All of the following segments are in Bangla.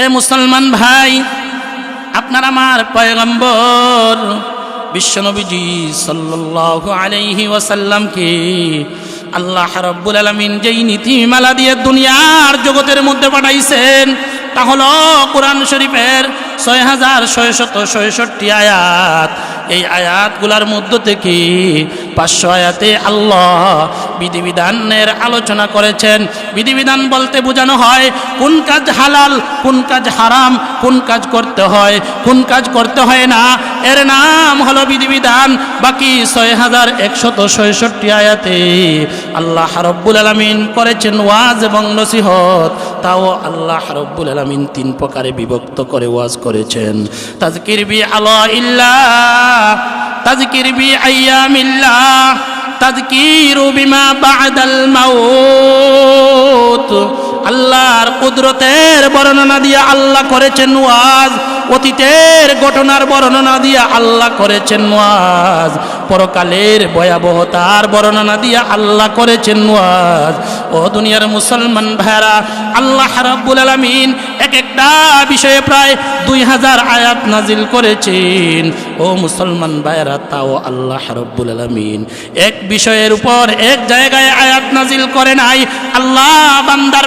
এ মুসলমান ভাই, আপনার আমার পয়গম্বর বিশ্বনবীজি সাল্লাল্লাহু আলাইহি ওয়াসাল্লামকে আল্লাহ রাব্বুল আলামিন যেই নীতিমালা দিয়ে দুনিয়ার জগতের মধ্যে পাঠাইছেন তা হলো কোরআন শরীফের 6666 আয়াত। এই আয়াতগুলোর মধ্য থেকে 500 আয়াতে আল্লাহ বিধিবিধানের আলোচনা করেছেন। বিধিবিধান বলতে বোঝানো হয় কোন কাজ হালাল, কোন কাজ হারাম, কোন কাজ করতে হয়, কোন কাজ করতে হয় না, এর নাম হলো বিধিবিধান। বাকি 6166 আয়াতে আল্লাহ রাব্বুল আলামিন করেছেন ওয়াজ এবং নসিহত। তাও আল্লাহ রাব্বুল আলামিন 3 প্রকারে বিভক্ত করে ওয়াজ করেছেন। তাযকির বি আলা ইল্লাহ, তাযকির বি আইয়ামিল্লাহ, তাযকিরু বিমা বা'দাল মাউত। আল্লাহর কুদরতের বর্ণনা দিয়ে আল্লাহ করেছেন ওয়াজ, অতীতের ঘটনার বর্ণনা দিয়ে আল্লাহ করেছেন ওয়াজ, পরকালের ভয়াবহতার বর্ণনা দিয়ে আল্লাহ করেছেন ওয়াজ। ও দুনিয়ার মুসলমান ভাইরা, আল্লাহ রাব্বুল আলামিন এক একটা বিষয়ে প্রায় 2000 আয়াত নাজিল করেছেন। ও মুসলমান ভাইরা, তাও আল্লাহ রাব্বুল আলামিন এক বিষয়ের উপর এক জায়গায় আয়াত নাজিল করে নাই। আল্লাহ বান্দার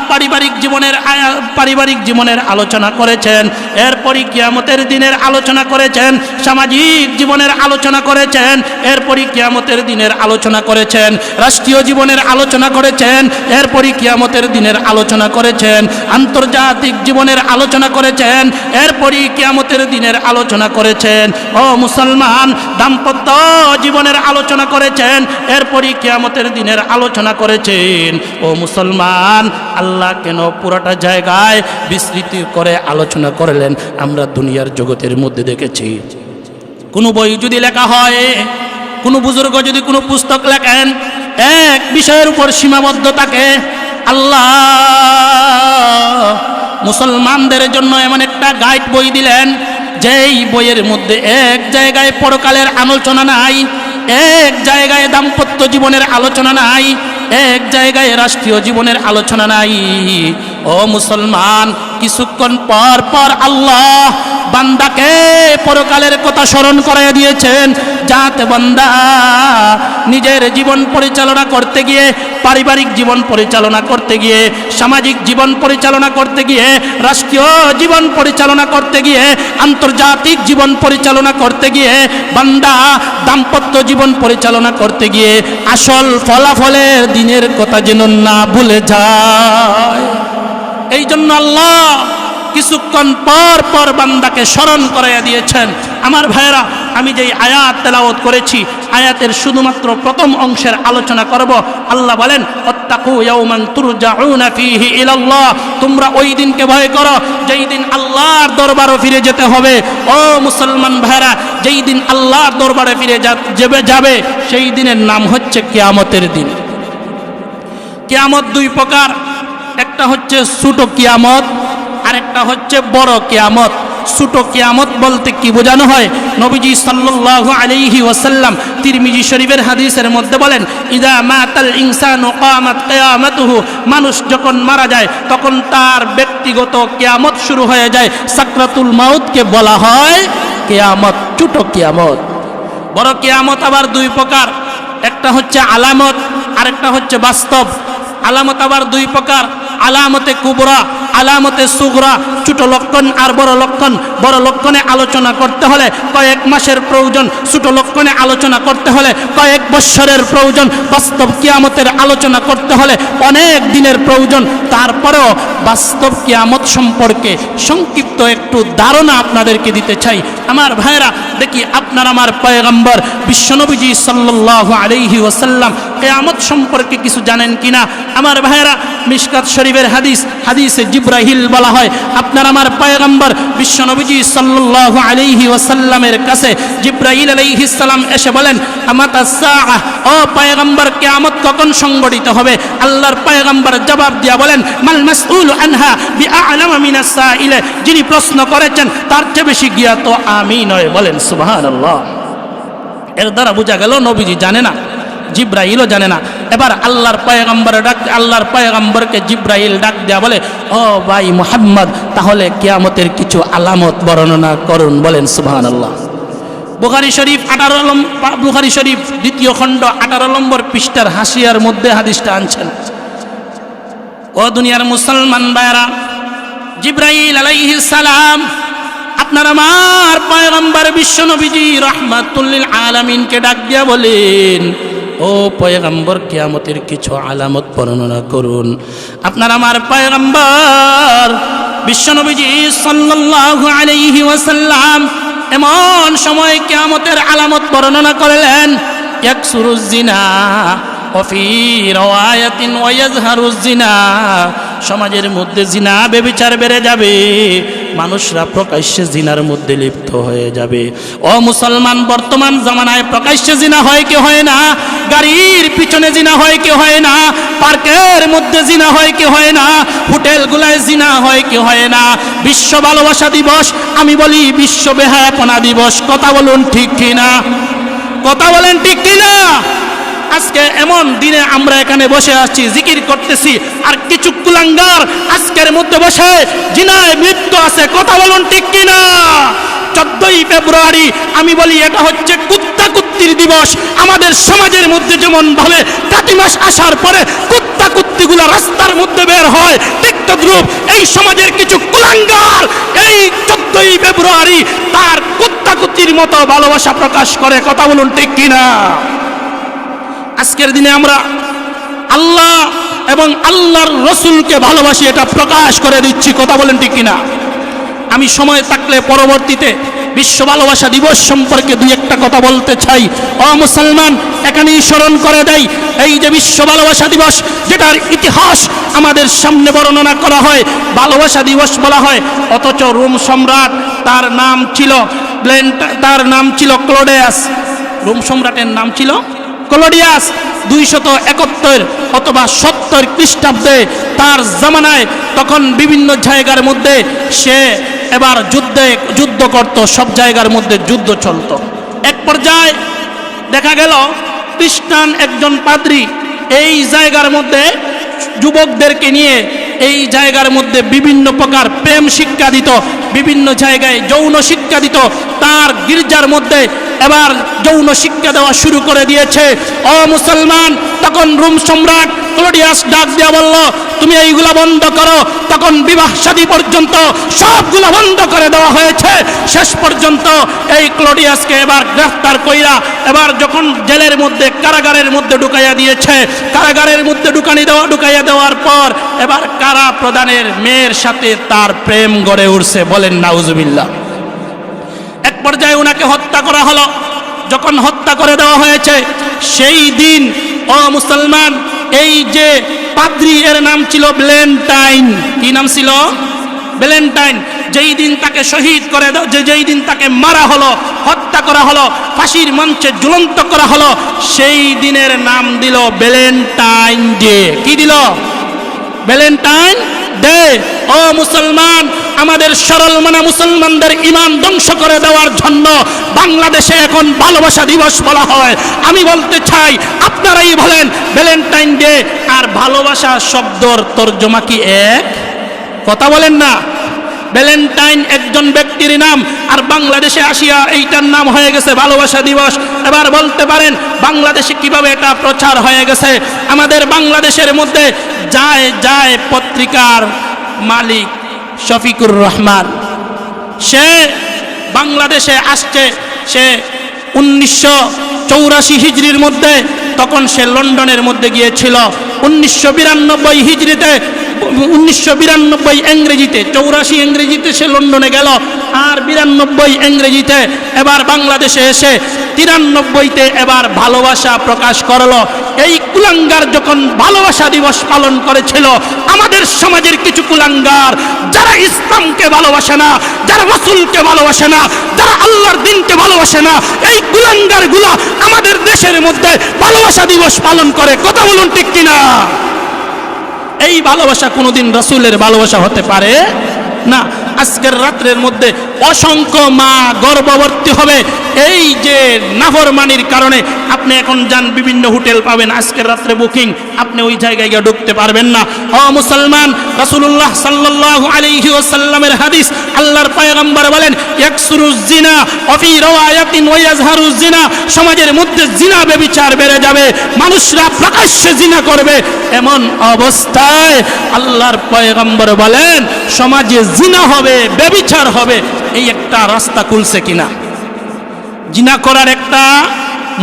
পারিবারিক জীবনের আলোচনা করেছেন, এরপরই কিয়ামতের দিনের আলোচনা করেছেন, সামাজিক জীবনের আলোচনা করেছেন, এরপরই কিয়ামতের দিনের আলোচনা করেছেন, রাষ্ট্রীয় জীবনের আলোচনা করেছেন, এরপরই কিয়ামতের দিনের আলোচনা করেছেন, আন্তর্জাতিক জীবনের আলোচনা করেছেন, এরপরই কিয়ামতের দিনের আলোচনা করেছেন। ও মুসলমান, দাম্পত্য জীবনের আলোচনা করেছেন, এরপরই কিয়ামতের দিনের আলোচনা করেছেন। ও মুসলমান, আল্লাহ কেন পুরোটা জায়গায় বিস্তৃতি করে আলোচনা করলেন আমরা দুনিয়ার জগতের মধ্যে দেখেছি। কোনো বই যদি লেখা হয়, কোনো বুজুর্গ যদি কোনো পুস্তক লেখেন, এক বিষয়ের উপর সীমাবদ্ধ থাকে। আল্লাহ মুসলমানদের জন্য এমন একটা গাইড বই দিলেন, যেই বইয়ের মধ্যে এক জায়গায় পরকালের আলোচনা নাই, এক জায়গায় দাম্পত্য জীবনের আলোচনা নাই, এক জায়গায় রাষ্ট্রীয় জীবনের আলোচনা নাই। ও মুসলমান, কিছুক্ষণ পর পর আল্লাহ বান্দাকে পরকালের কথা স্মরণ করাইয়া দিয়েছেন, যাতে বান্দা নিজের জীবন পরিচালনা করতে গিয়ে, পারিবারিক জীবন পরিচালনা করতে গিয়ে, সামাজিক জীবন পরিচালনা করতে গিয়ে, রাষ্ট্রীয় জীবন পরিচালনা করতে গিয়ে, আন্তর্জাতিক জীবন পরিচালনা করতে গিয়ে, বান্দা দাম্পত্য জীবন পরিচালনা করতে গিয়ে আসল ফলাফলের দিনের কথা যেন না ভুলে যায়। এই জন্য আল্লাহ কিছুক্ষণ পর পর বান্দাকে স্মরণ করাইয়া দিয়েছেন। আমার ভাইয়েরা, আমি যেই আয়াত তেলাওয়াত করেছি, আয়াতের শুধুমাত্র প্রথম অংশের আলোচনা করব। আল্লাহ বলেন, ওয়াত্তাকু ইয়াওমান তুরজাউনা ফীহি ইলাল্লাহ, তোমরা ওই দিনকে ভয় করো যেই দিন আল্লাহর দরবারে ফিরে যেতে হবে। ও মুসলমান ভাইয়েরা, যেই দিন আল্লাহর দরবারে ফিরে যাবে সেই দিনের নাম হচ্ছে কিয়ামতের দিন। কিয়ামত 2 প্রকার, একটা হচ্ছে ছোট কিয়ামত, আরেকটা হচ্ছে বড় কিয়ামত। ছোট কিয়ামত বলতে কি বোঝানো হয়? নবীজি সাল্লাল্লাহু আলাইহি ওয়াসাল্লাম তিরমিজি শরীফের হাদিসের মধ্যে বলেন, ইদা মাতাল ইনসানু কামাত কিয়ামাতুহু, মানুষ যখন মারা যায় তখন তার ব্যক্তিগত কিয়ামত শুরু হয়ে যায়। সাকরাতুল মাউতকে বলা হয় কিয়ামত, ছোট কিয়ামত। বড় কিয়ামত আবার 2 প্রকার, একটা হচ্ছে আলামত, আরেকটা হচ্ছে বাস্তব। আলামত আবার 2 প্রকার, আলামতে কুবরা, আলামতে সুগরা। ছোট লক্ষণ আর বড় লক্ষণ। বড় লক্ষণে আলোচনা করতে হলে কয়েক মাসের প্রয়োজন, ছোট লক্ষণে আলোচনা করতে হলে কয়েক বৎসরের প্রয়োজন, বাস্তব কিয়ামতের আলোচনা করতে হলে অনেক দিনের প্রয়োজন। তারপরেও বাস্তব কিয়ামত সম্পর্কে সংক্ষিপ্ত একটু ধারণা আপনাদেরকে দিতে চাই। আমার ভাইরা, দেখি আপনার আমার পয়গম্বর বিশ্বনবীজি সাল্লাল্লাহু আলাইহি ওয়াসাল্লাম কিয়ামত সম্পর্কে কিছু জানেন কিনা। আমার ভাইরা, মিশকাত শরীফের হাদিস, হাদিসে জিব্রাইল বলা হয়, আপনার আমার পয়গম্বর বিশ্বনবীজি সাল্লাল্লাহু আলাইহি ওয়াসাল্লামের কাছে জিব্রাইল আলাইহিস সালাম এসে বলেন, আমাতাস সাআ, ও পয়গম্বর কিয়ামত কখন সংঘটিত হবে? আল্লাহর পয়গম্বর জবাব দিয়া বলেন, মাল মাসউলু আনহা বিআ'লামা মিনাস সাইল, যিনি প্রশ্ন করেছেন তার চেয়ে বেশি জ্ঞাত আমি নয়। বলেন সুবহানাল্লাহ। এর দ্বারা বোঝা গেল নবীজি জানে না। জিব্রাইলও জানে না। এবার আল্লাহর পয়গম্বরকে জিব্রাইল ডাক দেয়া বলে, ও ভাই মুহাম্মদ, তাহলে কিয়ামতের কিছু আলামত বর্ণনা করুন। বলেন সুবহানাল্লাহ। বুখারী শরীফ দ্বিতীয় খণ্ড 18 নম্বর পৃষ্ঠার হাসিয়ার মধ্যে হাদিসটা আনছেন। ও দুনিয়ার মুসলমান ভাইরা, জিব্রাইল আলাইহিস সালাম আপনার আমার পয়গম্বর বিশ্ব নবীজি রাহমাতুল লিল আলামিনকে ডাক দিয়া বলেন, ও পয়গম্বর, কিয়ামতের কিছু আলামত বর্ণনা করুন। আপনার আমার পয়গম্বর বিশ্ব নবীজি সাল্লাল্লাহু আলাইহি ওয়াসাল্লাম এমন সময় কিয়ামতের আলামত বর্ণনা করলেন, ইয়াকসুরুজ জিনা ওয়া ফি রাওয়ায়াতিন ওয়া ইয়াজহারুজ জিনা, সমাজের মধ্যে জিনা ব্যভিচার বেড়ে যাবে, মানুষরা প্রকাশ্যে জিনার মধ্যে লিপ্ত হয়ে যাবে। ও মুসলমান, বর্তমান জামানায় প্রকাশ্যে জিনা হয় কি হয় না? গাড়ির পিছনে জিনা হয় কি হয় না? পার্কের মধ্যে জিনা হয় কি হয় না? হোটেলগুলায় জিনা হয় কি হয় না? বিশ্ব ভালোবাসা দিবস, আমি বলি বিশ্ব বেহায়াপনা দিবস। কথা বলুন ঠিক কিনা? কথা বলেন ঠিক কিনা? আজকে এমন দিনে আমরা এখানে বসে আছি, জিকির করতেছি, আর কিছু কুলাঙ্গার আজকের মধ্যে বসে জিনায় লিপ্ত আছে। কথা বলুন ঠিক কিনা? 14ই ফেব্রুয়ারি আমি বলি এটা হচ্ছে কুত্তা কুত্তির দিবস। আমাদের সমাজের মধ্যে যেমন ভাবে কাতি মাস আসার পরে কুত্তা কুত্তিগুলা রাস্তার মধ্যে বের হয়, ঠিক তদ্রূপ এই সমাজের কিছু কুলাঙ্গার এই 14ই ফেব্রুয়ারি তার কুত্তা কুত্তির মতো ভালোবাসা প্রকাশ করে। কথা বলুন ঠিক কিনা? আজকের দিনে আমরা আল্লাহ এবং আল্লাহর রসুলকে ভালোবাসি, এটা প্রকাশ করে দিচ্ছি। কথা বলেন ঠিক কিনা? আমি সময় থাকলে পরবর্তীতে বিশ্ব ভালোবাসা দিবস সম্পর্কে দুই একটা কথা বলতে চাই। ও মুসলমান, এখানেই স্মরণ করে দেয়, এই যে বিশ্ব ভালোবাসা দিবস, যেটার ইতিহাস আমাদের সামনে বর্ণনা করা হয়, ভালোবাসা দিবস বলা হয়, অথচ রোম সম্রাট তার নাম ছিল ক্লোডিয়াস। রোম সম্রাটের নাম ছিল ক্লোডিয়াস। 271 অথবা 70 খ্রিস্টাব্দে তার জামানায় তখন বিভিন্ন জায়গার মধ্যে সে এবার যুদ্ধ করত, সব জায়গার মধ্যে যুদ্ধ চলত। এক পর্যায়ে দেখা গেল খ্রিস্টান একজন পাদ্রী এই জায়গার মধ্যে যুবকদেরকে নিয়ে এই জায়গার মধ্যে বিভিন্ন প্রকার প্রেম শিক্ষা দিত, বিভিন্ন জায়গায় যৌন শিক্ষা দিত। তার গির্জার মধ্যে এবার যৌন শিক্ষা দেওয়া শুরু করে দিয়েছে। ও মুসলমান, তখন রোম সম্রাট ক্লোডিয়াস ডাক দিয়া বলল, তুমি এইগুলা বন্ধ করো। তখন বিবাহ শাদী পর্যন্ত সবগুলো বন্ধ করে দেওয়া হয়েছে। শেষ পর্যন্ত এই ক্লোডিয়াসকে এবার গ্রেফতার কইরা এবার যখন জেলের মধ্যে কারাগারের মধ্যে ঢুকাইয়া দিয়েছে, কারাগারের মধ্যে ঢুকাইয়া দেওয়ার পর এবার কারা প্রধানের মেয়ের সাথে তার প্রেম গড়ে উঠছে। বলেন নাউজুবিল্লাহ। এক পর্যায়ে ওনাকে হত্যা করা হলো। যখন হত্যা করে দেওয়া হয়েছে সেই দিন, ও মুসলমান, এই যে পাদ্রী এর নাম ছিল ভ্যালেন্টাইন। কি নাম ছিল? ভ্যালেন্টাইন। যেই দিন তাকে শহীদ করে যেই দিন তাকে মারা হলো, হত্যা করা হলো, ফাঁসির মঞ্চে ঝুলন্ত করা হলো, সেই দিনের নাম দিল ভ্যালেন্টাইন ডে। কি দিল? Valentine day. ও মুসলমান, আমাদের সরল মনা মুসলমানদের ঈমান ধ্বংস করে দেওয়ার জন্য বাংলাদেশে এখন ভালোবাসা দিবস বলা হয়। আমি বলতে চাই, আপনারাই বলেন, ভ্যালেন্টাইন ডে আর ভালোবাসা শব্দর তর্জমা কি এক? কথা বলেন না। ভ্যালেন্টাইন একজন ব্যক্তির নাম, আর বাংলাদেশে আসিয়া এইটার নাম হয়ে গেছে ভালোবাসা দিবস। এবার বলতে পারেন বাংলাদেশে কিভাবে এটা প্রচার হয়ে গেছে? আমাদের বাংলাদেশের মধ্যে যায় পত্রিকার মালিক শফিকুর রহমান, সে বাংলাদেশে আসছে। সে 1984 হিজরির মধ্যে, তখন সে লন্ডনের মধ্যে গিয়েছিল। 1992 হিজরিতে, 1992 ইংরেজিতে, 84 ইংরেজিতে সে লন্ডনে গেল, আর 92 ইংরেজিতে এবার বাংলাদেশে এসে 93তে এবার ভালোবাসা প্রকাশ করলো। এই কুলাঙ্গার যখন ভালোবাসা দিবস পালন করেছিল, আমাদের সমাজের কিছু কুলাঙ্গার যারা ইসলামকে ভালোবাসে না, যারা রাসূলকে ভালোবাসে না, যারা আল্লাহর দ্বীনকে ভালোবাসে না, এই কুলাঙ্গারগুলো আমাদের দেশের মধ্যে ভালোবাসা দিবস পালন করে। কথা বলুন ঠিক কিনা? এই ভালোবাসা কোনোদিন রাসূলের ভালোবাসা হতে পারে না। আজকের রাত্রের মধ্যে অসংখ্য মা গর্ভবতী হবে এই যে নাফরমানির কারণে। আপনি আপনি এখন যান, বিভিন্ন হোটেল পাবেন আজকের রাত্রে বুকিং, আপনি ওই জায়গায় গিয়ে ঢুকতে পারবেন না। ও মুসলমান, রাসূলুল্লাহ সাল্লাল্লাহু আলাইহি ওয়াসাল্লামের হাদিস, আল্লাহর পয়গম্বর বলেন ইয়াকসুরুজ জিনা ওয়া ফি রাওয়ায়াতিন ওয়া ইয়াজহারুজ জিনা, সমাজের মধ্যে জিনা ব্যভিচার বেড়ে যাবে, মানুষরা প্রকাশ্যে জিনা করবে। এমন অবস্থায় আল্লাহর পয়গম্বর বলেন সমাজে জিনা হবে, ব্যভিচার হবে। এই একটা রাস্তা খুলছে কিনা? জিনা করার একটা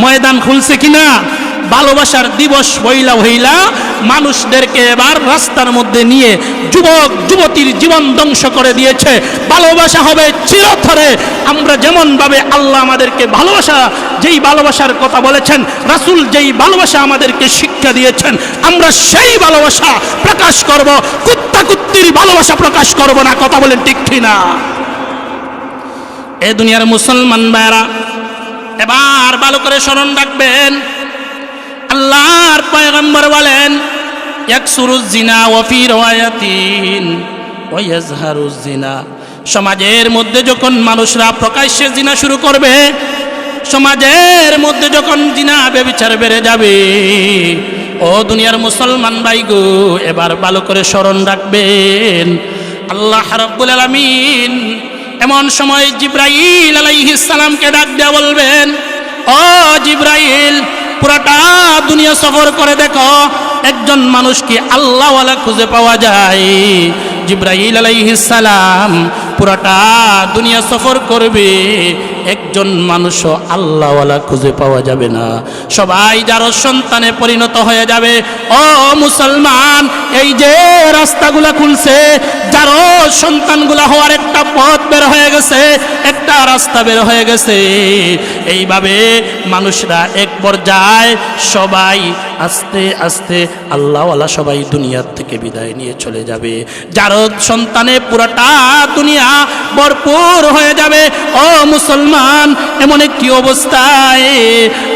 ময়দান খুলছে কিনা? ভালোবাসার দিবস হইলা হইলা মানুষদেরকে এবার রাস্তার মধ্যে নিয়ে যুবক যুবতীর জীবন ধ্বংস করে দিয়েছে। ভালোবাসা হবে চিরতরে। আমরা যেমন ভাবে আল্লাহ আমাদেরকে ভালোবাসা, যেই ভালোবাসার কথা বলেছেন, রাসূল যেই ভালোবাসা আমাদেরকে শিক্ষা দিয়েছেন, আমরা সেই ভালোবাসা প্রকাশ করব, কুত্তা কুত্তির ভালোবাসা প্রকাশ করব না। কথা বলেন ঠিক কিনা? এ দুনিয়ার মুসলমান ভাইরা এবার ভালো করে স্মরণ রাখবেন, আল্লাহর পয়গম্বর বলেন ইয়াকসুরুজ জিনা ওয়া ফি রাওয়ায়াতিন ওয়া ইয়াজহারুজ জিনা, সমাজের মধ্যে যখন মানুষরা প্রকাশ্যে জিনা শুরু করবে, সমাজের মধ্যে যখন জিনা ব্যভিচার বেড়ে যাবে, ও দুনিয়ার মুসলমান ভাই গো, এবার ভালো করে স্মরণ রাখবেন, আল্লাহ রাব্বুল আলামিন এমন সময় জিবরাইল আলাইহিস সালামকে ডাক দেয়া বলবেন, ও জিবরাইল, পুরাটা দুনিয়া সফর করে দেখো একজন মানুষ কি আল্লাহওয়ালা খুঁজে পাওয়া যায়? জিবরাইল আলাইহিস সালাম পুরাটা দুনিয়া সফর করবে, একজন মানুষও আল্লাহওয়ালা খুঁজে পাওয়া যাবে না। সবাই যার সন্তানে পরিণত হয়ে যাবে। ও মুসলমান, এই যে রাস্তাগুলা খুলছে, যার সন্তানগুলা হওয়ার একটা পথ বের হয়ে গেছে, একটা রাস্তা বের হয়ে গেছে। এইভাবে মানুষরা এক পর্যায়ে সবাই আস্তে আস্তে আল্লাহওয়ালা সবাই দুনিয়ার থেকে বিদায় নিয়ে চলে যাবে। যার সন্তানে পুরাটা দুনিয়া ভরপুর হয়ে যাবে। ও মুসলমান, এমন একটি অবস্থায়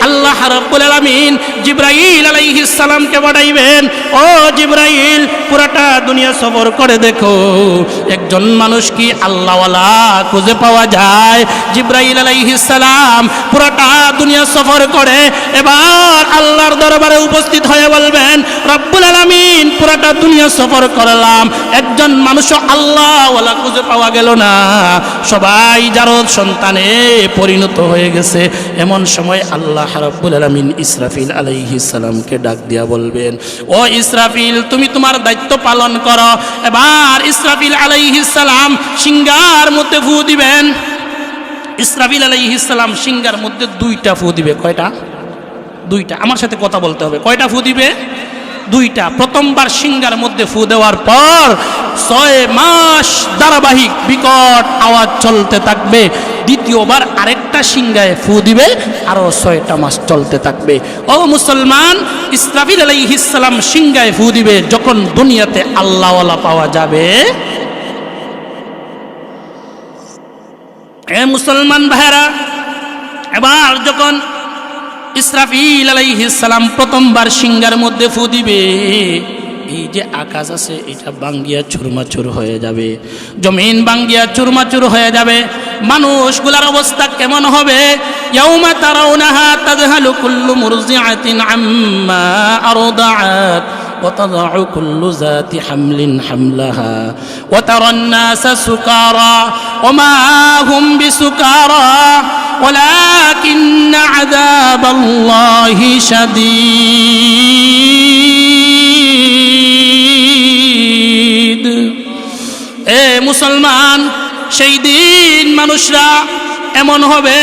আল্লাহ রাব্বুল আলামিন জিবরাইল আলাইহিস সালামকে পাঠাইবেন, ও জিবরাইল, পুরাটা দুনিয়া সফর করে দেখো একজন মানুষ কি আল্লাহওয়ালা খুঁজে পাওয়া যায়? জিবরাইল আলাইহিস সালাম পুরাটা দুনিয়া সফর করে এবার আল্লাহর দরবারে উপস্থিত হয়ে বলবেন, রব্বুল আলামিন, পুরাটা দুনিয়া সফর করলাম, একজন মানুষও আল্লাহওয়ালা খুঁজে পাওয়া গেল না, সবাই যার সন্তানে পরিণত হয়ে গেছে। এমন সময় আল্লাহ রাব্বুল আলামিন ইসরাফিল আলাইহিস সালামকে ডাক দিয়া বলবেন, ও ইসরাফিল, তুমি তোমার দায়িত্ব পালন করো। এবার ইসরাফিল আলাইহিস সালাম সিংহার মধ্যে ফু দিবেন। ইসরাফিল আলাইহিস সালাম সিংহার মধ্যে দুইটা ফু দিবে। কয়টা? দুইটা। আমার সাথে কথা বলতে হবে। কয়টা ফু দিবে? দুইটা। প্রথমবার সিংহার মধ্যে ফু দেওয়ার পর 6 মাস ধারাবাহিক বিকট আওয়াজ চলতে থাকবে। দ্বিতীয়বার আরেকটা সিংহায় ফু দিবে, আরো 6টা মাস চলতে থাকবে। ও মুসলমান, ইসরাফিল আলাইহিস সালাম সিংহায় ফু দিবে যখন দুনিয়াতে আল্লাহওয়ালা পাওয়া যাবে। এ মুসলমান ভাইরা, এবার যখন ইসরাফিল আলাইহিস সালাম প্রথমবার সিংহার মধ্যে ফু দিবে, এই যে আকাশ আছে এটা বাঙ্গিয়া চুরমাচুর হয়ে যাবে, জমিন বাঙ্গিয়া চুরমাচুর হয়ে যাবে। মানুষগুলার অবস্থা কেমন হবে? ইয়াউমা তারাউনাহা তাযহালু কুল্লু মুরজিআতিন আম্মা আরদাআত ওয়া তাযউ কুল্লু যাতি হামলিন হামলাহা ওয়া তারান নাসা সুকারা ওয়া মা হুম বিসুকারা ওয়ালাকিন্না আযাবাল্লাহি শাদীদ। এ মুসলমান, সেই দিন মানুষরা এমন হবে,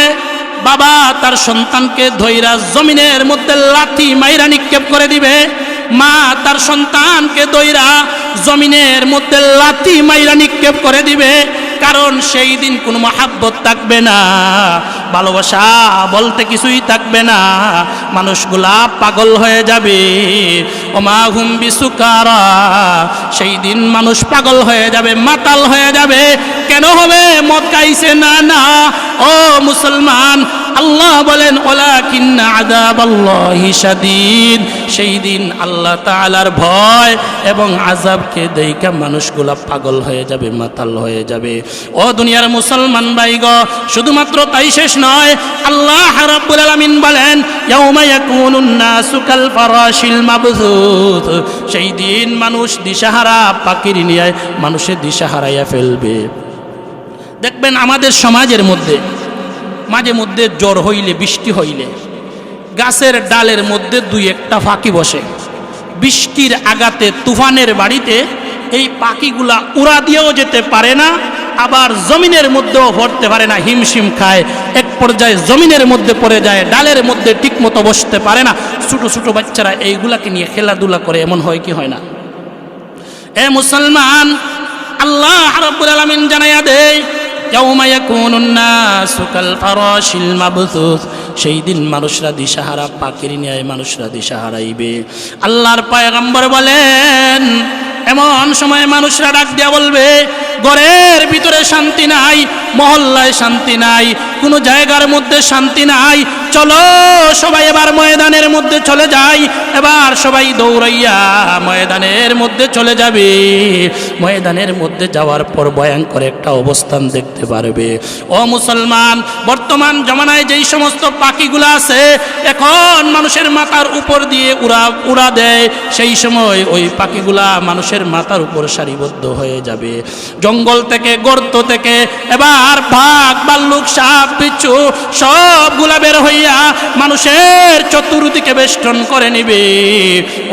বাবা তার সন্তানকে ধইরা জমিনের মধ্যে লাথি মাইরা নিক্ষেপ করে দিবে, মা তার সন্তানকে ধইরা জমিনের মধ্যে লাথি মাইরা নিক্ষেপ করে দিবে। কারণ সেই দিন কোনো মহাব্বত থাকবে না, ভালোবাসা বলতে কিছুই থাকবে না, মানুষগুলা পাগল হয়ে যাবে। ওমা হুম বিসুকারা, সেই দিন মানুষ পাগল হয়ে যাবে, মাতাল হয়ে যাবে। কেন হবে? মদ খাইছে না? না। ও মুসলমান, আল্লাহ বলেন ওয়ালাকিন্না আযাবাল্লাহি শাদীদ, সেই দিন আল্লাহ তাআলার ভয় এবং আযাবকে দেইখা মানুষগুলা পাগল হয়ে যাবে, মাতাল হয়ে যাবে। ও দুনিয়ার মুসলমান ভাইগো, শুধুমাত্র তাই শেষ নয়, আল্লাহ রাব্বুল আলামিন বলেন ইয়াউমা ইয়াকুনুন নাসু কাল ফারাশিল মাবসুত, সেই দিন মানুষ দিশাহারা পাখির নিয়ে মানুষের দিশা হারাইয়া ফেলবে। দেখবেন আমাদের সমাজের মধ্যে মাঝে মধ্যে জ্বর হইলে, বৃষ্টি হইলে গাছের ডালের মধ্যে দুই একটা পাখি বসে। বৃষ্টির আঘাতে, তুফানের বাড়িতে এই পাখিগুলা উড়া দিয়েও যেতে পারে না, আবার জমিনের মধ্যেও পড়তে পারে না, হিমশিম খায়, এক পর্যায়ে জমিনের মধ্যে পড়ে যায়, ডালের মধ্যে ঠিক মতো বসতে পারে না। ছোট ছোট বাচ্চারা এইগুলাকে নিয়ে খেলাধুলা করে, এমন হয় কি হয় না? এ মুসলমান, আল্লাহ রাব্বুল আলামিন জানাইয়া দেয় ইয়াউমা ইয়াকুনুন নাসু কাল ফারাশিল মাবসুস, সেই দিন মানুষরা দিশাহারা পাখির নিয়ে মানুষরা দিশা হারাইবে। আল্লাহর পয়গম্বর বলেন এমন সময় মানুষরা ডাক দিয়া বলবে ঘরের ভিতরে শান্তি নাই, মহল্লায় শান্তি নাই, কোনো জায়গার মধ্যে শান্তি নাই, চলো সবাই এবার ময়দানের মধ্যে চলে যাই। এবার সবাই দৌড়াইয়া ময়দানের মধ্যে চলে যাবে। ময়দানের মধ্যে যাওয়ার পর ভয়ঙ্কর একটা অবস্থান দেখতে পারবে। ও মুসলমান, বর্তমান জমানায় যেই সমস্ত পাখিগুলো আছে এখন মানুষের মাথার উপর দিয়ে উড়া দেয়, সেই সময় ওই পাখিগুলা মানুষের মাথার উপর সারিবদ্ধ হয়ে যাবে। জঙ্গল থেকে, গর্ত থেকে এবার বাঘ, ভাল্লুক, সাপ, বিচ্ছু সবগুলা বের হইয়া মানুষের চতুর্দিকে বেষ্টন করে নিবে।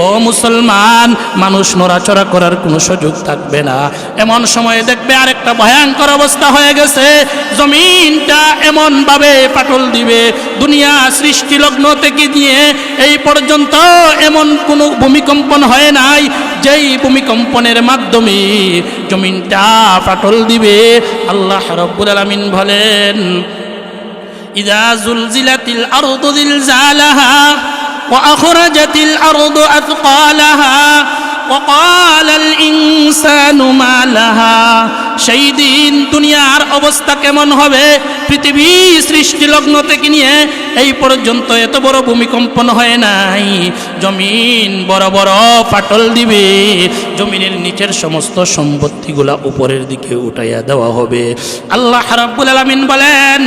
ও মুসলমান, মানুষ নড়াচড়া করার কোনো সুযোগ থাকবে না। এমন সময় দেখবে আরেকটা ভয়ঙ্কর অবস্থা হয়ে গেছে, জমিনটা এমন ভাবে পাটল দিবে। দুনিয়া সৃষ্টি লগ্ন থেকে দিয়ে এই পর্যন্ত এমন কোনো ভূমিকম্পন হয় নাই যেই ভূমিকম্পনের মাধ্যমে জমিনটা ফাটল দিবে। আল্লাহ রাব্বুল আলামিন বলেন ইযা জুলজিলাতিল আরদু জিলজালাহা ওয়া আখরাজাতিল আরদু আথকালাহা ওয়া ক্বালাল ইনসানু মা লাহা, সেই দিন দুনিয়ার অবস্থা কেমন হবে? পৃথিবী সৃষ্টি লগ্ন থেকে নিয়ে এই পর্যন্ত এত বড় ভূমিকম্পন হয় নাই। জমিন বড় বড় ফাটল দিবে, জমিনের নিচের সমস্ত সম্পত্তিগুলা উপরের দিকে উঠাইয়া দেওয়া হবে। আল্লাহ রাব্বুল আলামিন বলেন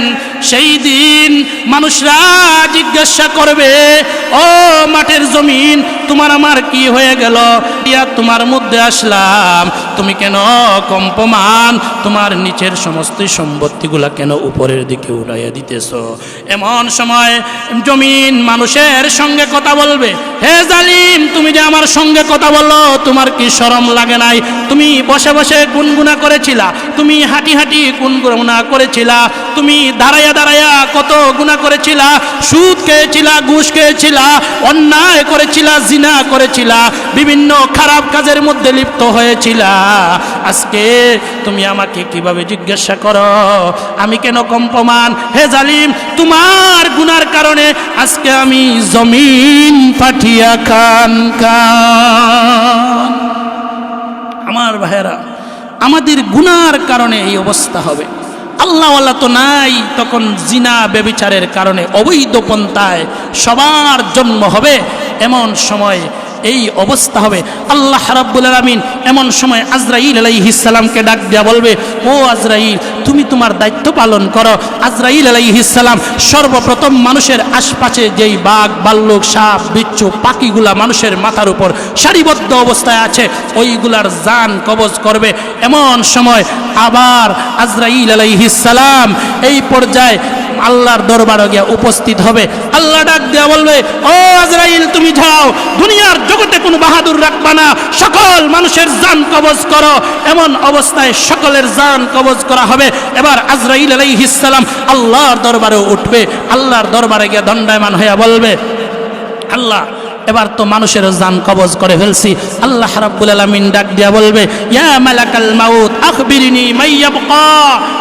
সেই দিন মানুষরা জিজ্ঞাসা করবে ও মাটির জমিন, তোমার আমার কি হয়ে গেল? তোমার মধ্যে আসলাম, তুমি কেন কম্পমান? তোমার নিচের সমস্ত সম্পত্তিগুলা কেন উপরের দিকে উঠাইয়া দিতেছ? এমন সময় জমিন মানুষের সঙ্গে কথা বলবে, হে জালিম, তুমি যে আমার সঙ্গে কথা বললো, তোমার কি শরম লাগে নাই? তুমি বসে বসে গুনগুনা করেছিলা, তুমি হাঁটি হাঁটি গুনগুনা করেছিলা, তুমি দাঁড়াইয়া দাঁড়াইয়া কত গুনাহ করেছিলা, সুদ খেয়েছিলা, ঘুষ খেয়েছিলা, অন্যায় করেছিলা, জিনা করেছিলা, বিভিন্ন খারাপ কাজের মধ্যে লিপ্ত হয়েছিলা। আজকে তুমি আমাকে কিভাবে জিজ্ঞাসা করো আমি কেন কম্পমান? হে জালিম, তোমার গুনার কারণে আজকে আমি জমিন পাঠিয়া খান খান। আমার ভাইয়েরা, আমাদের গুনার কারণে এই অবস্থা হবে। আল্লাহওয়ালা তো নাই, তখন জিনা ব্যভিচারের কারণে অবৈধ পন্থায় সবার জন্ম হবে। এমন সময় এই অবস্থা হবে। আল্লাহ রাব্বুল আলামিন এমন সময় আজরাইল আলাইহিস সালামকে ডাক দিয়া বলবে, ও আজরাইল, তুমি তোমার দায়িত্ব পালন করো। আজরাইল আলাইহিস সালাম সর্বপ্রথম মানুষের আশপাশে যেই বাঘ, ভাল্লুক, সাপ, বিচ্ছু, পাখিগুলা মানুষের মাথার উপর সারিবদ্ধ অবস্থায় আছে ওইগুলার জান কবজ করবে। এমন সময় আবার আজরাইল আলাইহিস সালাম এই পর্যায়ে আল্লাহর দরবারে গিয়ে উপস্থিত হবে। আল্লাহ ডাক দেয়া বলবে, ও আজরাইল, তুমি যাও, দুনিয়ার জগতে কোনো বাহাদুর রাখবা না, সকল মানুষের জান কবজ করো। এমন অবস্থায় সকলের জান কবজ করা হবে। এবার আজরাইল আলাইহিস সালাম আল্লাহর দরবারে উঠবে। আল্লাহর দরবারে গিয়ে দণ্ডায়মান হইয়া বলবে, আল্লাহ, এবার তো মানুষের জান কবজ করে ফেলছি। আল্লাহ রাব্বুল আলামিন ডাক দিয়া বলবে, ইয়া মালাকাল মাউত আখবিরনি মাইয়াবকা,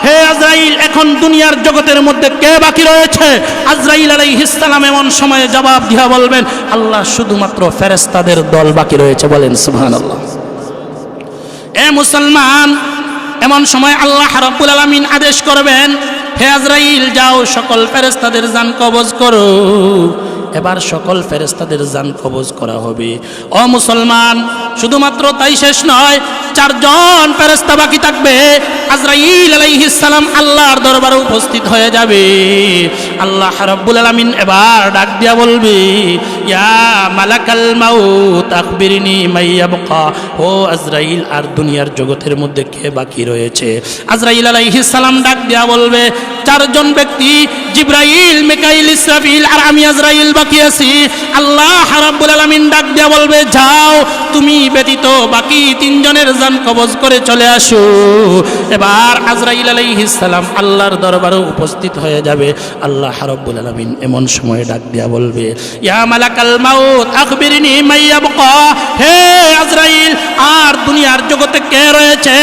হে আজরাইল, এখন দুনিয়ার জগতের মধ্যে কে বাকি রয়েছে? আজরাইল আলাইহিস সালাম এমন সময়ে জবাব দিয়া বলবেন, আল্লাহ, শুধুমাত্র ফেরেশতাদের দল বাকি রয়েছে। বলেন সুবহানাল্লাহ। এ মুসলমান, এমন সময় আল্লাহ রাব্বুল আলামিন আদেশ করবেন, হে আজরাইল যাও সকল ফেরেশতাদের জান কবজ করো। এবার সকল ফেরেশতাদের জান কবজ করা হবে। ও মুসলমান, শুধুমাত্র তাই শেষ নয়, 4 জন ফেরেশতা বাকি থাকবে। আজরাইল আলাইহিস সালাম আল্লাহর দরবারে উপস্থিত হয়ে যাবে। আল্লাহ রাব্বুল আলামিন এবার ডাক দিয়া বলবে, ইয়া মালাকাল মাউত আখবিরনি মাইয়াবকা। ও আজরাইল, আর দুনিয়ার জগতের মধ্যে কে বাকি রয়েছে? আজরাইল আলাইহিস সালাম ডাক দিয়া বলবে, 4 জন ব্যক্তি, জিবরাইল, মিকাইল, ইসরাফিল আর আমি আজরাইল বাকি আছি। আল্লাহ রাব্বুল আলামিন ডাক দিয়া বলবে, যাও তুমি ব্যতীত বাকি 3 জনের জান কবজ করে চলে আসো। এবার আজরাইল আলাইহিস সালাম আল্লাহর দরবারে উপস্থিত হয়ে যাবে। আল্লাহ রাব্বুল আলামিন এমন সময় ডাক দিয়া বলবে, ইয়া মালাকাল মাউত আখবিরনি মাইয়াবকা। হে আজরাইল, আর দুনিয়ার জগতে কে রয়েছে?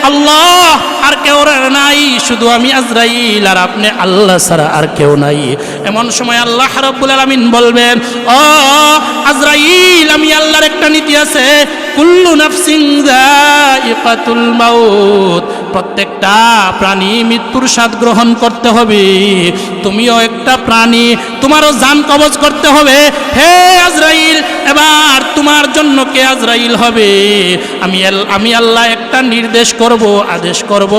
আল্লাহ, আর কেউ নাই, শুধু আমি আজরাইল আর আপনি আল্লাহ ছাড়া আর কেউ নাই। এমন সময় আল্লাহ রাব্বুল আলামিন বলবেন, ও আজরাইল, আমি আল্লাহর একটা নীতি আছে, কুল্লু নাফসিন যায়িকাতুল মাউত। প্রত্যেকটা প্রাণী মৃত্যুর স্বাদ গ্রহণ করতে হবে। তুমিও একটা প্রাণী, তোমারও জান কবজ করতে হবে। হে আজরাইল, এবার তোমার জন্য কে আজরাইল হবে? আমি আল্লাহ একটা নির্দেশ করব, আদেশ করব,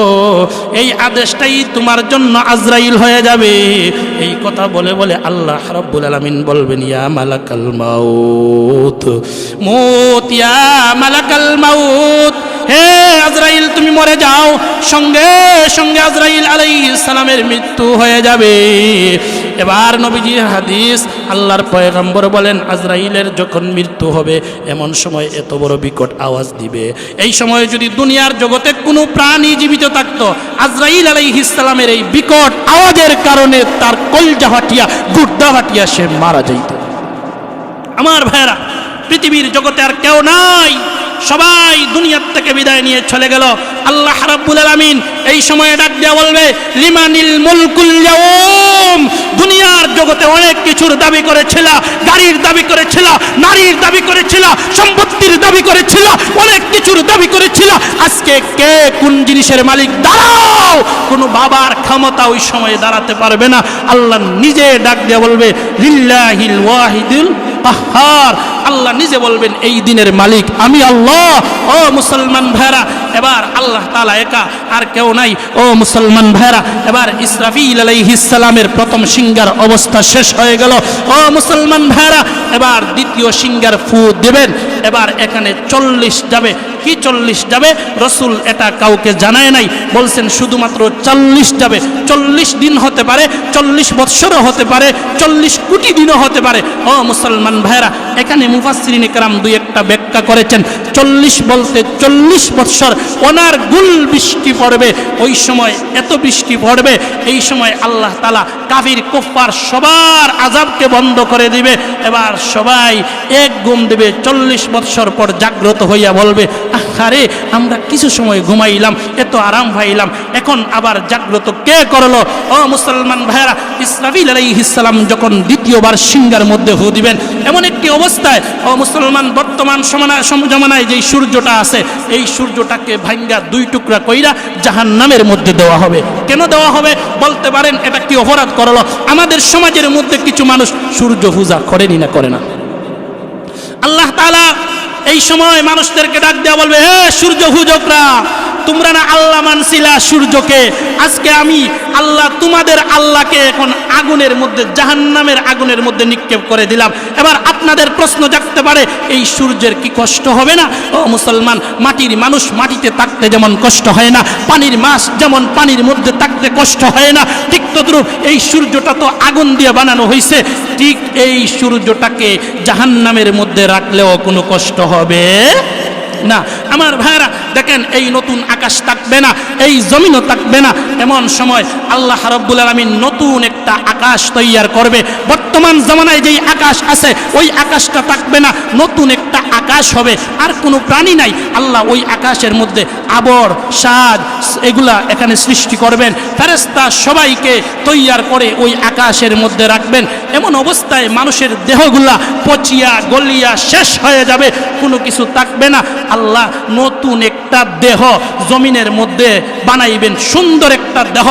এই আদেশটাই তোমার জন্য আজরাইল হয়ে যাবে। এই কথা বলে বলে আল্লাহ রাব্বুল আলামিন বলবেন, ইয়া মালাকাল মাউত মুত, ইয়া মালাকাল মাউত। হে আজরাইল, তুমি মরে যাও। সঙ্গে সঙ্গে আজরাইল আলাইহিস সালামের মৃত্যু হয়ে যাবে। এবার নবীজির হাদিস, আল্লাহর পয়গম্বর বলেন, আজরাইলের যখন মৃত্যু হবে এমন সময় এত বড় বিকট আওয়াজ দিবে, এই সময় যদি দুনিয়ার জগতে কোনো প্রাণী জীবিত থাকতো, আজরাইল আলাইহিস সালামের এই বিকট আওয়াজের কারণে তার কলজা ফাটিয়া, গুর্দা ফাটিয়া সে মারা যাইত। আমার ভাইরা, পৃথিবীর জগতে আর কেউ নাই, সবাই দুনিয়ার থেকে বিদায় নিয়ে চলে গেল। আল্লাহ রাব্বুল আলামিন এই সময়ে ডাক দিয়া বলবে, লিমানিল মুলকুল ইয়াউম। দুনিয়ার জগতে অনেক কিছুর দাবি করেছিল, গাড়ির দাবি করেছিল, নারীর দাবি করেছিল, সম্পত্তির দাবি করেছিল, অনেক কিছুর দাবি করেছিল। আজকে কে কোন জিনিসের মালিক? দাঁড়াও। কোনো বাবার ক্ষমতা ওই সময়ে দাঁড়াতে পারবে না। আল্লাহ নিজে ডাক দিয়া বলবে, লিল্লাহিল ওয়াহিদুল কাহ্হার। আল্লাহ নিজে বলবেন, এই দিনের মালিক আমি আল্লাহ। ও মুসলমান ভাইরা, এবার আল্লাহ তাআলা একা, আর কেউ নাই। ও মুসলমান ভাইরা, এবার ইসরাফিল আলাইহিস সালামের প্রথম সিংহার অবস্থা শেষ হয়ে গেল। ও মুসলমান ভাইরা, এবার দ্বিতীয় সিংহার ফু দিবেন। এবার এখানে 40 যাবে। কি 40 যাবে? রসুল এটা কাউকে জানায় নাই, বলছেন শুধুমাত্র 40 যাবে। 40 দিন হতে পারে, 40 বৎসরও হতে পারে, 40 কোটি দিনও হতে পারে। ও মুসলমান ভাইরা, এখানে মুফাসসিরিন ইকরাম দুই একটা ব্যাখ্যা করেছেন। 40 বলতে 40 বৎসর ওনার গুল বৃষ্টি পড়বে। ওই সময় এত বৃষ্টি পড়বে, এই সময় আল্লাহ তাআলা কাফির কুফফার সবার আযাবকে বন্ধ করে দিবে। এবার সবাই এক ঘুম দেবে। 40 বৎসর পর জাগ্রত হইয়া বলবে, আরে আমরা কিছু সময় ঘুমাইলাম, এত আরাম পাইলাম, এখন আবার জাগ্রত কে করলো? ও মুসলমান ভাইরা, ইসরাফিল আলাইহিস সালাম যখন দ্বিতীয়বার সিংহার মধ্যে ফু দিবেন, এমন একটি অবস্থায়, ও মুসলমান, বর্তমান জমানায় যেই সূর্যটা আছে, এই সূর্যটাকে ভাঙ্গা 2 টুকরা কইরা জাহান্নামের মধ্যে দেওয়া হবে। কেন দেওয়া হবে? বলতে পারেন এটা কি অপরাধ করলো? আমাদের সমাজের মধ্যে কিছু মানুষ সূর্য পূজা করেনি না করে না। আল্লাহ তাআলা এই সময় মানুষদেরকে ডাক দেওয়া বলবে, হে সূর্য পূজকরা, তোমরা না আল্লাহ মানছিলা সূর্যকে, আজকে আমি আল্লাহ তোমাদের আল্লাহকে এখন আগুনের মধ্যে, জাহান্নামের আগুনের মধ্যে নিক্ষেপ করে দিলাম। এবার আপনাদের প্রশ্ন জাগতে পারে, এই সূর্যের কি কষ্ট হবে না? ও মুসলমান, মাটির মানুষ মাটিতে থাকতে যেমন কষ্ট হয় না, পানির মাছ যেমন পানির মধ্যে থাকতে কষ্ট হয় না, ঠিক তদ্রূপ এই সূর্যটা তো আগুন দিয়ে বানানো হয়েছে, ঠিক এই সূর্যটাকে জাহান্নামের মধ্যে রাখলেও কোনো কষ্ট হবে না। আমার ভাইরা দেখেন, এই নতুন আকাশ থাকবে না, এই জমিনও থাকবে না। এমন সময় আল্লাহ রাব্বুল আলামিন নতুন একটা আকাশ তৈয়ার করবে। বর্তমান জামানায় যেই আকাশ আছে ওই আকাশটা থাকবে না, নতুন একটা আকাশ হবে। আর কোনো প্রাণী নাই। আল্লাহ ওই আকাশের মধ্যে আবর, সাজ এগুলা এখানে সৃষ্টি করবেন। ফেরেশতা সবাইকে তৈয়ার করে ওই আকাশের মধ্যে রাখবেন। এমন অবস্থায় মানুষের দেহগুলা পচিয়া গলিয়া শেষ হয়ে যাবে, কোনো কিছু থাকবে না। আল্লাহ নতুন একটা একটা দেহ জমিনের মধ্যে বানাইবেন, সুন্দর একটা দেহ।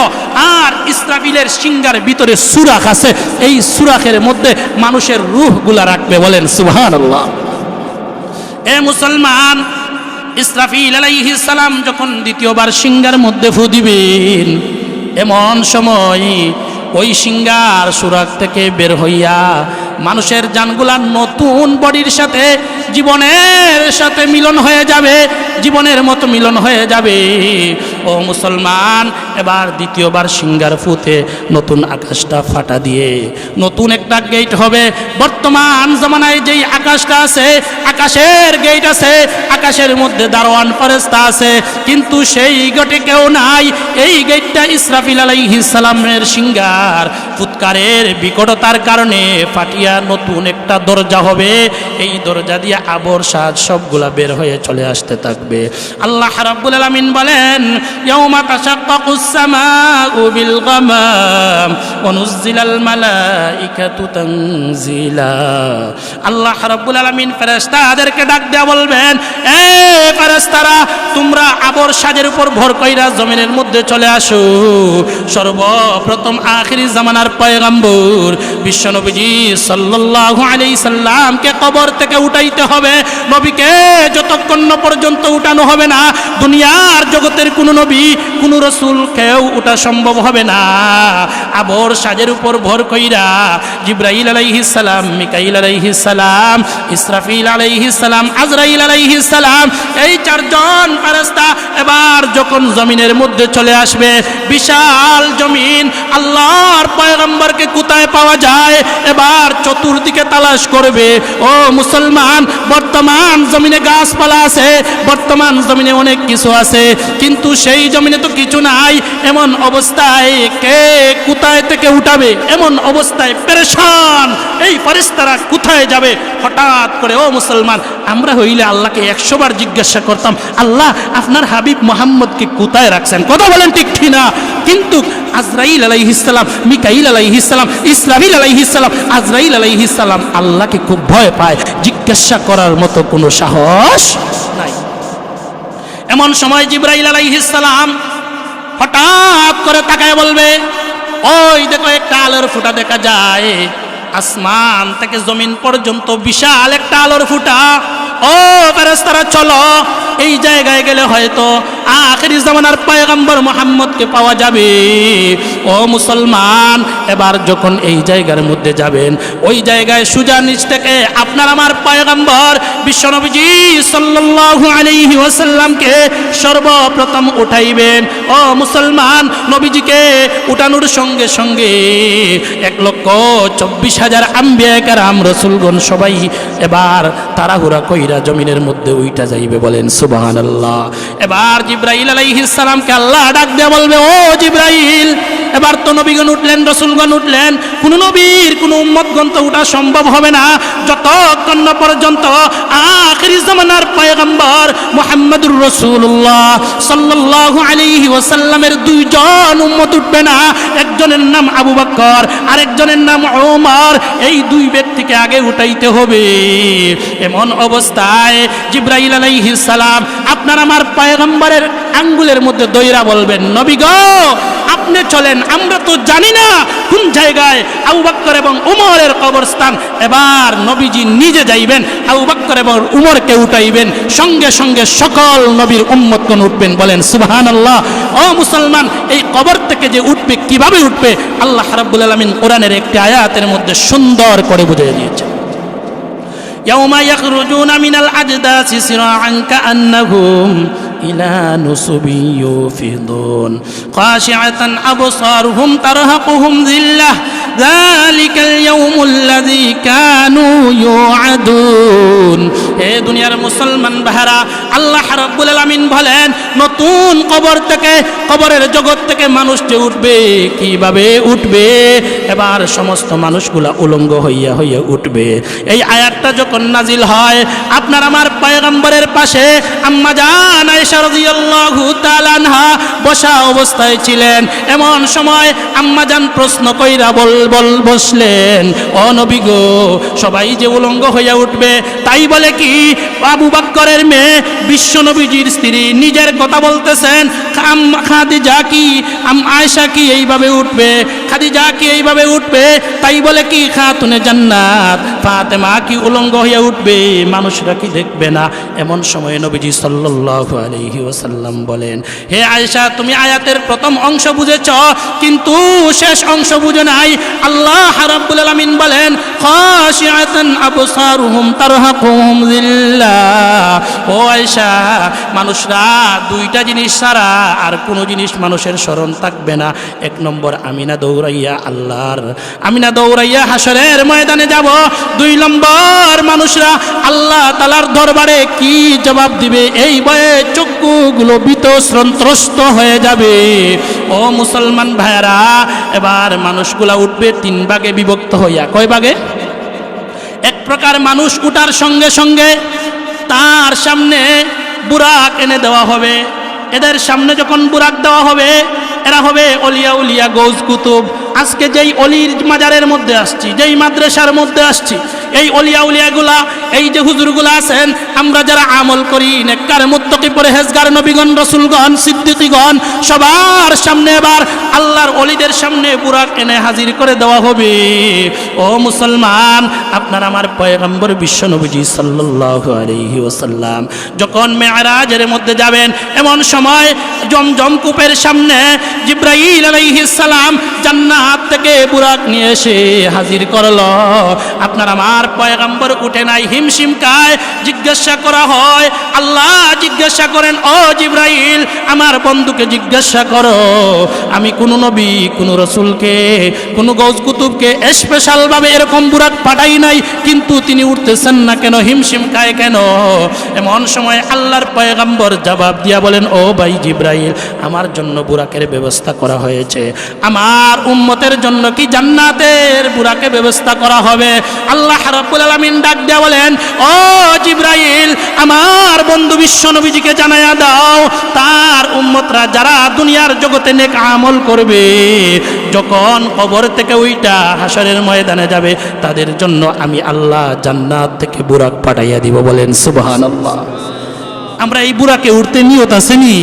আর ইসরাফিলের সিংহার ভিতরে সুরাখ আছে, এই সুরাখের মধ্যে মানুষের রূহগুলা রাখবে। বলেন সুবহানাল্লাহ। এ মুসলমান, ইসরাফিল আলাইহিস সালাম যখন দ্বিতীয়বার সিংহার মধ্যে ফু দিবেন, এমন সময় ওই সিংহার সুরাখ থেকে বের হইয়া মানুষের জানগুলা নতুন বডির সাথে, জীবনের সাথে মিলন হয়ে যাবে, জীবনের মতো মিলন হয়ে যাবে। ও মুসলমান, এবার দ্বিতীয়বার সিংহার ফুতে নতুন আকাশটা ফাটা দিয়ে নতুন একটা গেট হবে। বর্তমান জামানায় যেই আকাশটা আছে, আকাশের গেট আছে, আকাশের মধ্যে দারোয়ান ফেরেশতা আছে, কিন্তু সেই গেটে কেউ নাই। এই গেটটা ইসরাফিল আলাইহিস সালামের সিংহার ফুৎকারের বিকটতার কারণে ফাটিয়া নতুন একটা দরজা হবে। এই দরজা দিয়ে আবর সাজ সবগুলা বের হয়ে চলে আসতে থাকবে। আল্লাহ রাব্বুল আলামিন বলেন, ইয়াউমা তাশাক্কাকুস সামাউ বিল গামাম ওয়া নুজ্জিলাল মালাইকাতু তানজিলা। আল্লাহ রাব্বুল আলামিন ফেরেশতাদেরকে ডাক দেয়া বলবেন, এ ফেরেশতারা, তোমরা আবর সাজের উপর ভর কইরা জমিনের মধ্যে চলে আসো। সর্বপ্রথম আখিরি জামানার পয়গম্বর বিশ্বনবীজি সাল্লাল্লাহু আলাইহি সাল্লামকে কবর থেকে উঠাইতে হবে। নবীকে যতক্ষণ পর্যন্ত উঠানো হবে না, দুনিয়ার জগতের কোনো নবী, কোনো রাসূল কেউ উঠা সম্ভব হবে না। আবর সাজের উপর ভর কইরা জিবরাইল আলাইহিস সালাম, মিকাইল আলাইহিস সালাম, ইসরাফিল আলাইহিস সালাম, আজরাইল আলাইহিস সালাম, এই চারজন ফেরেশতা এবার যখন জমিনের মধ্যে চলে আসবে, বিশাল জমিন, আল্লাহর পয়গম্বরকে কোথায় পাওয়া যায় এবার চতুর্দিকে তালাশ করবে। ও মুসলমান, বর্তমান জমিনে গাছপালা আছে, বর্তমান জমিনে অনেক কিছু আছে, কিন্তু সেই জমিনে তো কিছু নাই। এমন অবস্থায় কে কোথায় থেকে উঠাবে? এমন অবস্থায় পেরেশান এই ফেরেশতারা কোথায় যাবে? হঠাৎ করে ও মুসলমান, আমরা হইলে আল্লাহকে 100 বার জিজ্ঞাসা করতাম, আল্লাহ আপনার হাবিব মুহাম্মদকে কোথায় রাখছেন? কথা বলেন ঠিক কিনা? কিন্তু আজরাইল আলাইহিস সালাম, মিকাইল আলাইহিস সালাম, ইসরাফিল আলাইহিস সালাম, আজরাইল আলাইহিস সালাম আল্লাহকে খুব ভয় পায়, জিজ্ঞাসা করার মতো কোনো সাহস নাই। এমন সময় জিবরাইল আলাইহিস সালাম হঠাৎ করে তাকায় বলবে, ওই দেখো একটা আলোর ফুটা দেখা যায়, আসমান থেকে জমিন পর্যন্ত বিশাল একটা আলোর ফুটা। ও ফেরেশতারা, চলো, এই জায়গায় গেলে হয়তো আখিরি জামানার পয়গম্বর মুহাম্মদকে পাওয়া যাবে। ও মুসলমান, এবার যখন এই জায়গার মধ্যে যাবেন, ওই জায়গায় সুজা নিচ থেকে আপনার আমার পয়গম্বর বিশ্বনবীজি সাল্লাল্লাহু আলাইহি ওয়াসাল্লামকে সর্বপ্রথম উঠাইবেন। ও মুসলমান, নবীজিকে উঠানোর সঙ্গে সঙ্গে 1,24,000 আম্বিয়া কেরাম রাসূলগণ সবাই এবার তাড়াহুড়া কইরা জমিনের মধ্যে উইঠা যাইবে। বলেন সুবহানাল্লাহ। এবার জিবরাইল আলাইহিস সালামকে আল্লাহ ডাক দিয়ে বলবে, ও জিবরাইল, এবার তো নবীগণ উঠলেন, রাসূলগণ উঠলেন, কোন নবীর কোন উম্মতগণ তো উঠা সম্ভব হবে না যতক্ষণ না পর্যন্ত আখিরি জামানার পয়গম্বর মুহাম্মদুর রাসূলুল্লাহ সাল্লাল্লাহু আলাইহি ওয়াসাল্লামের 2 জন উম্মত উঠবে না। একজনের নাম আবু বকর, আরেকজনের নাম ওমর। এই 2 ব্যক্তিকে আগে উঠাইতে হবে। এমন অবস্থায় জিবরাইল আলাইহিস সালাম আপনার আমার পয়গম্বরের আঙ্গুলের মধ্যে দইরা বলবেন, নবী গো, আপনি চলেন, আমরা তো জানি না কোন জায়গায় আবু বকর এবং উমরের কবরস্থান। এবার নবীজি নিজে যাইবেন, আবু বকর এবং উমরকে উঠাইবেন, সঙ্গে সঙ্গে সকল নবীর উম্মতগণ উঠবেন। বলেন সুবহানাল্লাহ। ও মুসলমান, এই কবর থেকে যে উঠবে, কিভাবে উঠবে, আল্লাহ রাব্বুল আলামিন কোরআনের একটি আয়াতের মধ্যে সুন্দর করে বুঝিয়ে দিয়েছেন। ইয়াউমা ইয়াখরুজুনা মিনাল আজদাসি সিরাআন কাআন্নাহুম ইলা নুসুবি ইউফিদুন খাশিআতান আবসারুহুম তারহাকুহুম যিল্লাহ যালিকাল ইয়াউমুল্লাযী কানু ইউআদুন। হে দুনিয়ার মুসলমান ভাইরা, আল্লাহ রাব্বুল আলামিন বলেন, নতুন কবর থেকে, কবরের জগৎ থেকে মানুষ যে উঠবে, কিভাবে উঠবে? এবার সমস্ত মানুষগুলা উলঙ্গ হইয়া হইয়া উঠবে। এই আয়াতটা যখন নাজিল হয়, আপনার আমার পয়গম্বরের পাশে আম্মা জান আয়েশা রাদিয়াল্লাহু তাআলা আনহা বসা অবস্থায় ছিলেন। এমন সময় আম্মাজান প্রশ্ন কইরা বসলেন, ও নবী গো, সবাই যে উলঙ্গ হইয়া উঠবে, তাই বলে কি আবু বকরের মেয়ে বিশ্ব নবীজির স্ত্রী নিজের কথা বলতেছেন, খাদিজা কি আয়েশা কি এইভাবে উঠবে, খাদিজা কি এইভাবে উঠবে, তাই বলে কি খাতুনে জান্নাত ফাতেমা কি উলঙ্গ হইয়া উঠবে, মানুষরা কি দেখবে না? এমন সময় নবীজি সাল্লাল্লাহু আলাইহি ওয়াসাল্লাম বলেন, হে আয়েশা, তুমি আয়াতের প্রথম অংশ বুঝেছ, কিন্তু শেষ অংশ বুঝো নাই। আল্লাহ রাব্বুল আলামিন বলেন, খাশিআতান আবসারুহুম তারহাকুহুম যিল্লাহ। ও আয়েশা, মানুষরা দুইটা জিনিস ছাড়া আর কোনো জিনিস মানুষের স্মরণ থাকবে না। এক নম্বর, আমিনা দৌড়াইয়া হাসরের ময়দানে যাব। দুই নম্বর, মানুষরা আল্লাহ তাআলার দরবারে কি জবাব দিবে এই ভয়ে চক্ষুগুলো বিতস্ত্রস্ত হয়ে যাবে। ও মুসলমান ভাইরা, এবার মানুষগুলা উঠবে তিন ভাগে বিভক্ত হইয়া। কয় ভাগে? এক প্রকার মানুষ উঠার সঙ্গে সঙ্গে তার সামনে বুরাক এনে দেওয়া হবে। এদের সামনে যখন বুরাক দেওয়া হবে, এরা হবে অলিয়া উলিয়া গৌস কুতুব। আজকে যেই অলির মাজারের মধ্যে আসছি, যেই মাদ্রাসার মধ্যে আসছি, এই অলিয়া উলিয়াগুলা, এই যে হুজুরগুলা আছেন, আমরা যারা আমল করি, নেককার মুত্তাকি পরহেজগার নবীগণ রাসূলগণ সিদ্দিকীগণ, সবার সামনে এবার আল্লাহর অলিদের সামনে বুরাক এনে হাজির করে দেওয়া হবে। ও মুসলমান, আপনার আমার পয়গম্বর বিশ্ব নবীজি সাল্লাল্লাহু আলাইহি ওয়াসাল্লাম যখন মেরাজের মধ্যে যাবেন, এমন সময় জমজম কূপের সামনে জিবরাইল আলাইহিস সালাম জান্নাত থেকে বুরাক নিয়ে এসে হাজির করলো। আপনার আমার পয়গম্বর উঠে নাই, হিমশিম খায়। জিজ্ঞাসা করা হয়, আল্লাহ জিজ্ঞাসা করেন, ও জিবরাইল, আমার বন্ধুকে জিজ্ঞাসা করো, আমি কোন নবী, কোন রসুলকে, কোন গৌস কুতুবকে স্পেশাল ভাবে এরকম বুরাক পাঠাই নাই, কিন্তু তিনি উঠতেছেন না কেন, হিমশিম খায় কেন? এমন সময় আল্লাহর পয়গম্বর জবাব দিয়া বলেন, ও ভাই জিবরাইল, আমার জন্য বুরাকের ব্যবস্থা করা হয়েছে, আমার উম্মতের জন্য কি জান্নাতের বুরাকের ব্যবস্থা করা হবে। আল্লাহ রাব্বুল আলামিন ডাক দিয়া বলেন, ও জিবরাইল, আমার বন্ধু বিশ্ব নবীজিকে জানায়া দাও, তার উম্মতরা যারা দুনিয়ার জগতে নেক আমল করবে, যখন কবর থেকে ওইটা হাসরের ময়দানে যাবে, তাদের জন্য আমি আল্লাহ জান্নাত থেকে বুরাক পাঠাইয়া দিব। বলেন সুবহানাল্লাহ। আমরা এই বুরাকে উঠতে নিয়ত আসেনি,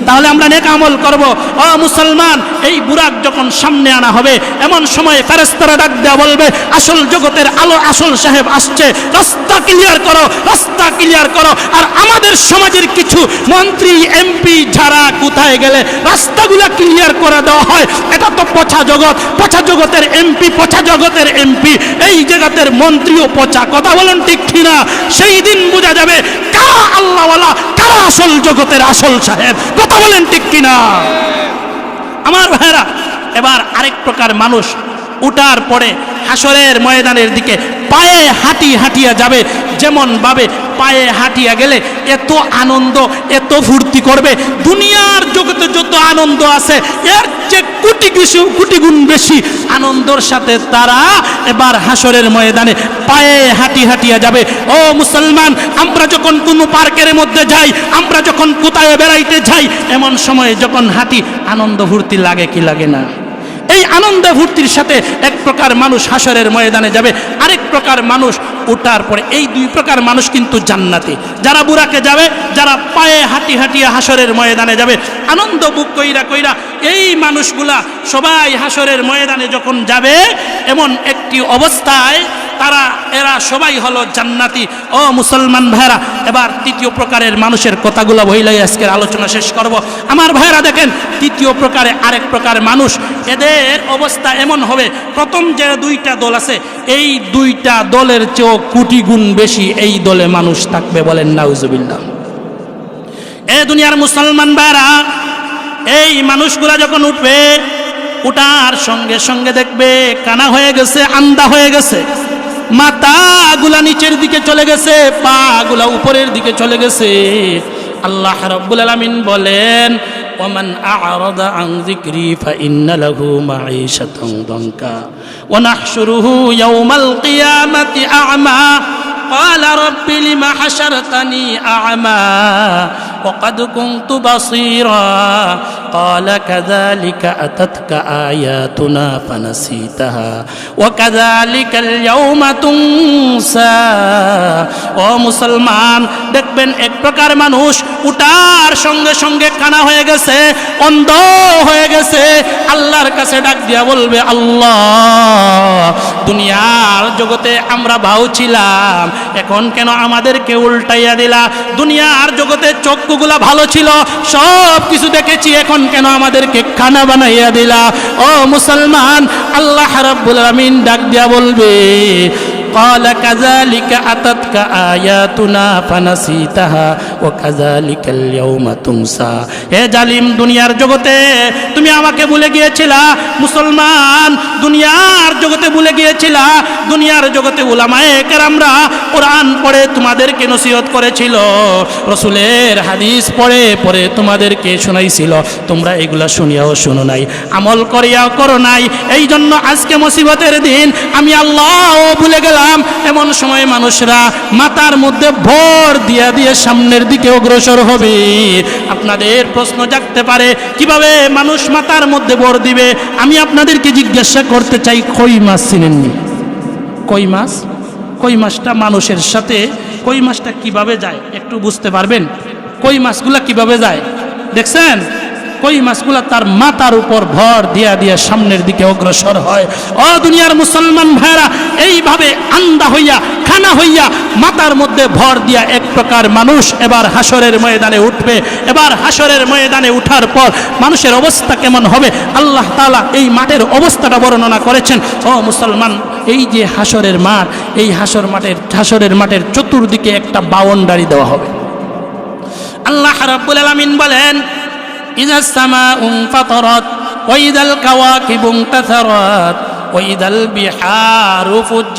তাহলে আমরা নেক আমল করব। ও মুসলমান, এই বুরাক যখন সামনে আনা হবে, এমন সময় ফেরেশতারা ডাক দেয়া বলবে, আসল জগতের আলো, আসল সাহেব আসছে, রাস্তা ক্লিয়ার করো, রাস্তা ক্লিয়ার করো। আর আমাদের সমাজের কিছু মন্ত্রী এমপি যারা কোথায় গেলে রাস্তাগুলো ক্লিয়ার করে দেওয়া হয়, এটা তো পচা জগৎ, পচা জগতের এমপি, পচা জগতের এমপি, এই জগতের মন্ত্রীও পচা। কথা বলেন ঠিক কিনা? সেই দিন বোঝা যাবে কারা আল্লাহওয়ালা, কারা আসল জগতের আসল সাহেব। কথা বলেন ঠিক কিনা? আমার ভাইরা, এবার আরেক প্রকার মানুষ উঠার পরে হাসরের ময়দানের দিকে পায়ে হাঁটিয়া যাবে। যেমন ভাবে পায়ে হাঁটিয়া গেলে এত আনন্দ, এত ফুর্তি করবে, দুনিয়ার জগতে যত আনন্দ আছে এর চেয়ে কোটি গুণ বেশি আনন্দের সাথে তারা এবার হাসরের ময়দানে পায়ে হাঁটিয়া যাবে। ও মুসলমান, আমরা যখন কোনো পার্কের মধ্যে যাই, আমরা যখন কোথায় বেড়াইতে যাই, এমন সময় যখন হাঁটি, আনন্দ ফুর্তি লাগে কি লাগে না? এই আনন্দ ফুর্তির সাথে এক প্রকার মানুষ হাসরের ময়দানে যাবে, আরেক প্রকার মানুষ ওঠার পরে। এই দুই প্রকার মানুষ কিন্তু জান্নাতি, যারা বুরাকে যাবে, যারা পায়ে হাঁটিয়া হাসরের ময়দানে যাবে, আনন্দ বুক কইরা এই মানুষগুলা সবাই হাসরের ময়দানে যখন যাবে, এমন একটি অবস্থায় এরা সবাই হলো জান্নাতি। ও মুসলমান ভাইরা, এবার তৃতীয় প্রকারের মানুষের কথাগুলো বইলাই আজকের আলোচনা শেষ করব। আমার ভাইরা দেখেন, তৃতীয় প্রকারে আরেক প্রকার মানুষ, এদের অবস্থা এমন হবে, প্রথম যে দুইটা দল আছে, এই দুইটা দলের চেয়েও কোটি গুণ বেশি এই দলে মানুষ থাকবে। বলেন নাউজুবিল্লাহ। এ দুনিয়ার মুসলমান ভাইরা, এই মানুষগুলা যখন উঠবে, উঠার সঙ্গে সঙ্গে দেখবে কানা হয়ে গেছে, আন্দা হয়ে গেছে, মাথাগুলা নিচের দিকে চলে গেছে, পাগুলা উপরের দিকে চলে গেছে। আল্লাহ রাব্বুল আলামিন বলেন, ওয়ামান আ'রাদা আন যিকরি ফাইন্না লাহু মাঈশাতান দানকা ওয়া নাহশুরুহু ইয়াওমাল কিয়ামাতি আ'মা ক্বালা রাব্বি লিমা হাশারতানি আ'মা وقد كنت بصيرا قال كذلك أتتك آياتنا فنسيتها وكذلك اليوم تنسى ও মুসলমান দেখবেন এক প্রকার মানুষ উঠার সঙ্গে সঙ্গে কানা হয়ে গেছে অন্ধ হয়ে গেছে আল্লাহর কাছে ডাক দিয়া বলবে আল্লাহ দুনিয়ার জগতে আমরা ভালো ছিলাম এখন কেন আমাদেরকে উল্টাইয়া দিলা দুনিয়ার জগতে চক্ষুগুলা ভালো ছিল সব কিছু দেখেছি এখন কেন আমাদেরকে কানা বানাইয়া দিলা ও মুসলমান আল্লাহ রাব্বুল আলামিন ডাক দিয়া বলবে قال كذلك أتتك آياتنا فنسيتها وكذلك اليوم تنسى হে জালিম দুনিয়ার জগতে তুমি আমাকে ভুলে গিয়েছিলা মুসলমান দুনিয়ার জগতে ভুলে গিয়েছিলা দুনিয়ার জগতে উলামায়ে কেরামরা কোরআন পড়ে তোমাদেরকে নসিহত করেছিল রাসূলের হাদিস পড়ে পড়ে তোমাদেরকে শোনাইছিল তোমরা এগুলা শুনিয়াও শুনো নাই আমল করিয়াও করো নাই এই জন্য আজকে মুসিবতের দিন আমি আল্লাহও ভুলে গেলাম এমন সময় মানুষরা মাথার মধ্যে ভর দিয়া দিয়ে সামনের দিকে অগ্রসর হবে আপনাদের প্রশ্ন জাগতে পারে কিভাবে মানুষ মাথার মধ্যে ভর দিবে আমি আপনাদেরকে জিজ্ঞাসা করতে চাই কই মাছ চিনেননি কই মাছ কই মাছটা মানুষের সাথে কই মাছটা কিভাবে যায় একটু বুঝতে পারবেন কই মাছগুলা কিভাবে যায় দেখছেন কই মাছগুলা তার মাথার উপর ভর দিয়া দিয়া সামনের দিকে অগ্রসর হয় ও দুনিয়ার মুসলমান ভাইরা এইভাবে আন্ধা হইয়া খানা হইয়া মাথার মধ্যে ভর দিয়া এক প্রকার মানুষ এবার হাসরের ময়দানে উঠবে এবার হাসরের ময়দানে উঠার পর মানুষের অবস্থা কেমন হবে আল্লাহ তাআলা এই মাঠের অবস্থাটা বর্ণনা করেছেন ও মুসলমান এই যে হাসরের মাঠ এই হাসরের মাঠের চতুর্দিকে একটা বাউন্ডারি দেওয়া হবে আল্লাহ রাব্বুল আলামিন বলেন إذا السماء انفطرت وإذا الكواكب انتثرت وإذا البحار فجرت